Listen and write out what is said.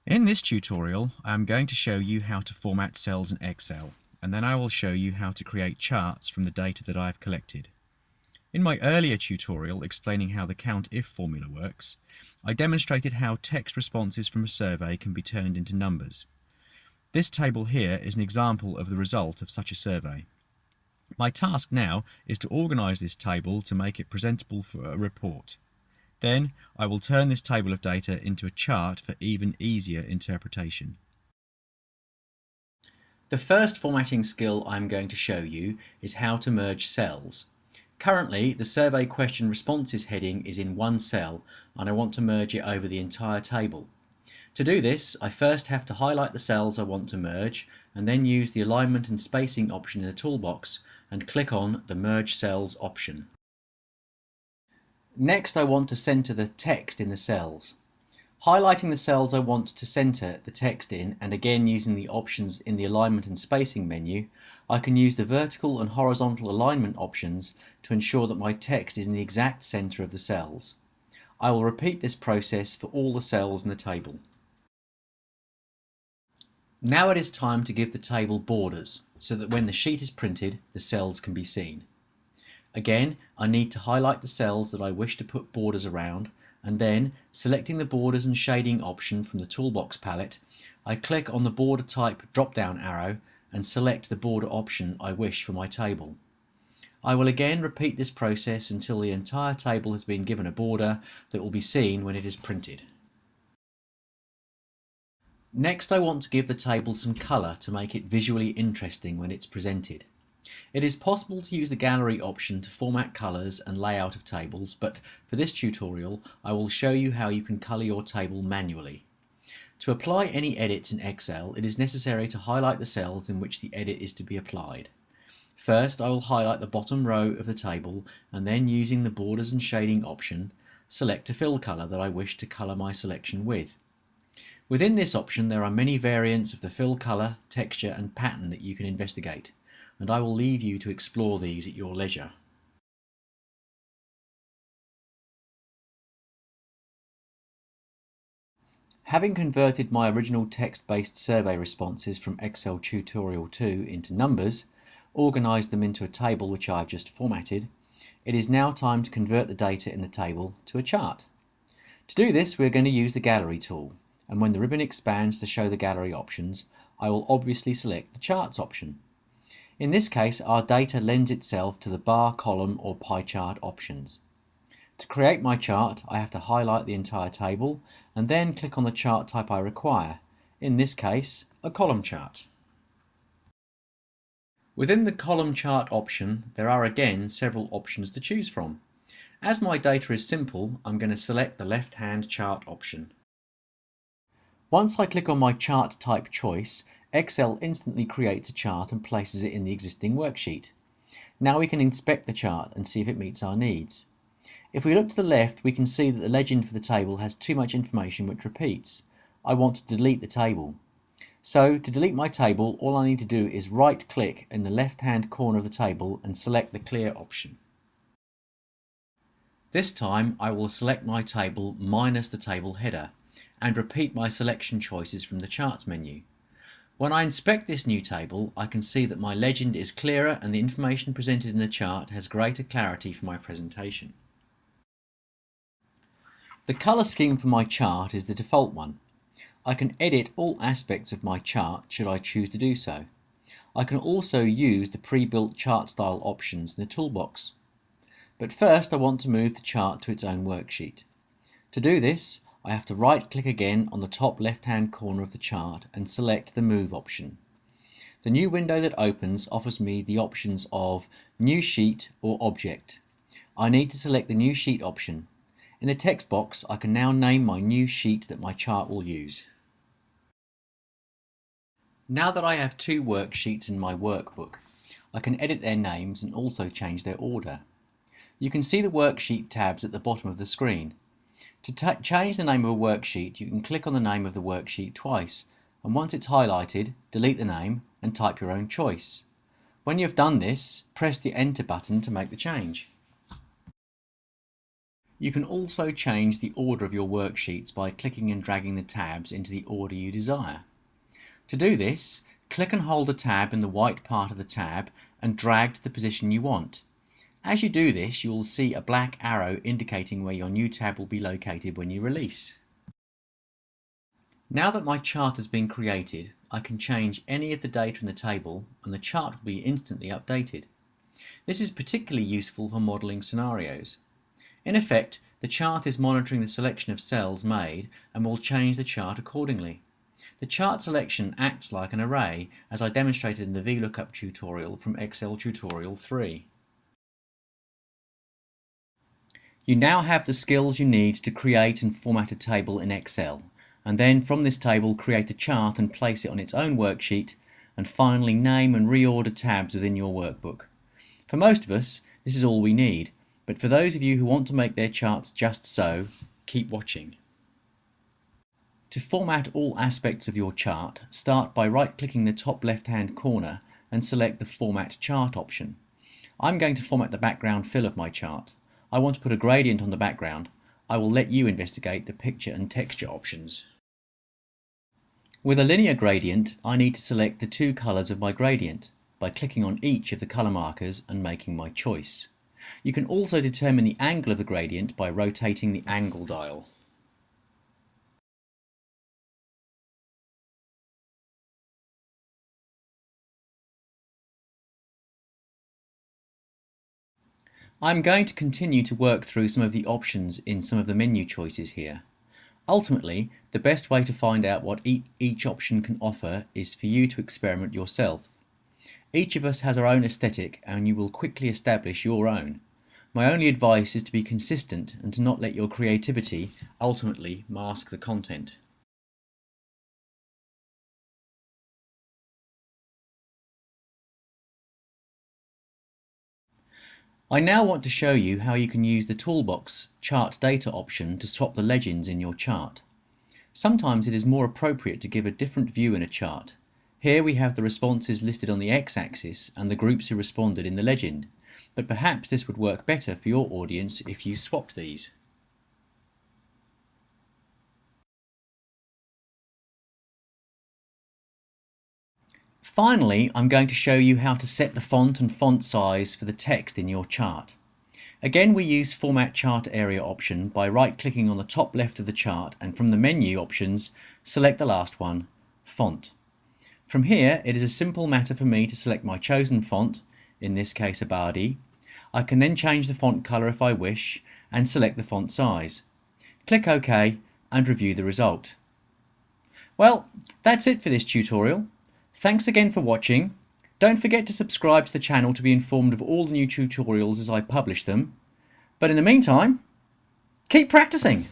In this tutorial, I am going to show you how to format cells in Excel, and then I will show you how to create charts from the data that I have collected. In my earlier tutorial explaining how the COUNT-IF formula works, I demonstrated how text responses from a survey can be turned into numbers. This table here is an example of the result of such a survey. My task now is to organise this table to make it presentable for a report. Then I will turn this table of data into a chart for even easier interpretation. The first formatting skill I'm going to show you is how to merge cells. Currently, the survey question responses heading is in one cell and I want to merge it over the entire table. To do this, I first have to highlight the cells I want to merge and then use the alignment and spacing option in the toolbox and click on the Merge Cells option. Next, I want to center the text in the cells. Highlighting the cells I want to center the text in and again using the options in the alignment and spacing menu, I can use the vertical and horizontal alignment options to ensure that my text is in the exact center of the cells. I will repeat this process for all the cells in the table. Now it is time to give the table borders so that when the sheet is printed, the cells can be seen. Again, I need to highlight the cells that I wish to put borders around, and then, selecting the borders and shading option from the toolbox palette, I click on the border type drop-down arrow and select the border option I wish for my table. I will again repeat this process until the entire table has been given a border that will be seen when it is printed. Next, I want to give the table some colour to make it visually interesting when it's presented. It is possible to use the gallery option to format colours and layout of tables, but for this tutorial I will show you how you can colour your table manually. To apply any edits in Excel, it is necessary to highlight the cells in which the edit is to be applied. First, I will highlight the bottom row of the table and then, using the borders and shading option, select a fill colour that I wish to colour my selection with. Within this option there are many variants of the fill colour, texture and pattern that you can investigate, and I will leave you to explore these at your leisure. Having converted my original text-based survey responses from Excel Tutorial 2 into numbers, organised them into a table which I have just formatted, it is now time to convert the data in the table to a chart. To do this, we are going to use the Gallery tool, and when the ribbon expands to show the gallery options, I will obviously select the Charts option. In this case, our data lends itself to the bar, column or pie chart options. To create my chart, I have to highlight the entire table and then click on the chart type I require, in this case, a column chart. Within the column chart option, there are again several options to choose from. As my data is simple, I'm going to select the left-hand chart option. Once I click on my chart type choice, Excel instantly creates a chart and places it in the existing worksheet. Now we can inspect the chart and see if it meets our needs. If we look to the left, we can see that the legend for the table has too much information which repeats. I want to delete the table. So to delete my table, all I need to do is right click in the left hand corner of the table and select the clear option. This time I will select my table minus the table header and repeat my selection choices from the charts menu. When I inspect this new table, I can see that my legend is clearer and the information presented in the chart has greater clarity for my presentation. The colour scheme for my chart is the default one. I can edit all aspects of my chart should I choose to do so. I can also use the pre-built chart style options in the toolbox. But first I want to move the chart to its own worksheet. To do this, I have to right click again on the top left hand corner of the chart and select the Move option. The new window that opens offers me the options of New Sheet or Object. I need to select the New Sheet option. In the text box, I can now name my new sheet that my chart will use. Now that I have two worksheets in my workbook, I can edit their names and also change their order. You can see the worksheet tabs at the bottom of the screen. To change the name of a worksheet, you can click on the name of the worksheet twice, and once it's highlighted, delete the name and type your own choice. When you've done this, press the Enter button to make the change. You can also change the order of your worksheets by clicking and dragging the tabs into the order you desire. To do this, click and hold a tab in the white part of the tab and drag to the position you want. As you do this, you will see a black arrow indicating where your new tab will be located when you release. Now that my chart has been created, I can change any of the data in the table and the chart will be instantly updated. This is particularly useful for modelling scenarios. In effect, the chart is monitoring the selection of cells made and will change the chart accordingly. The chart selection acts like an array, as I demonstrated in the VLOOKUP tutorial from Excel Tutorial 3. You now have the skills you need to create and format a table in Excel, and then from this table create a chart and place it on its own worksheet, and finally name and reorder tabs within your workbook. For most of us, this is all we need, but for those of you who want to make their charts just so, keep watching. To format all aspects of your chart, start by right-clicking the top left-hand corner and select the Format Chart option. I'm going to format the background fill of my chart. I want to put a gradient on the background. I will let you investigate the picture and texture options. With a linear gradient, I need to select the two colours of my gradient by clicking on each of the colour markers and making my choice. You can also determine the angle of the gradient by rotating the angle dial. I'm going to continue to work through some of the options in some of the menu choices here. Ultimately, the best way to find out what each option can offer is for you to experiment yourself. Each of us has our own aesthetic and you will quickly establish your own. My only advice is to be consistent and to not let your creativity ultimately mask the content. I now want to show you how you can use the toolbox Chart Data option to swap the legends in your chart. Sometimes it is more appropriate to give a different view in a chart. Here we have the responses listed on the x-axis and the groups who responded in the legend, but perhaps this would work better for your audience if you swapped these. Finally, I'm going to show you how to set the font and font size for the text in your chart. Again, we use Format Chart Area option by right-clicking on the top left of the chart and from the menu options, select the last one, Font. From here, it is a simple matter for me to select my chosen font, in this case Abadi. I can then change the font colour if I wish and select the font size. Click OK and review the result. Well, that's it for this tutorial. Thanks again for watching. Don't forget to subscribe to the channel to be informed of all the new tutorials as I publish them. But in the meantime, keep practicing!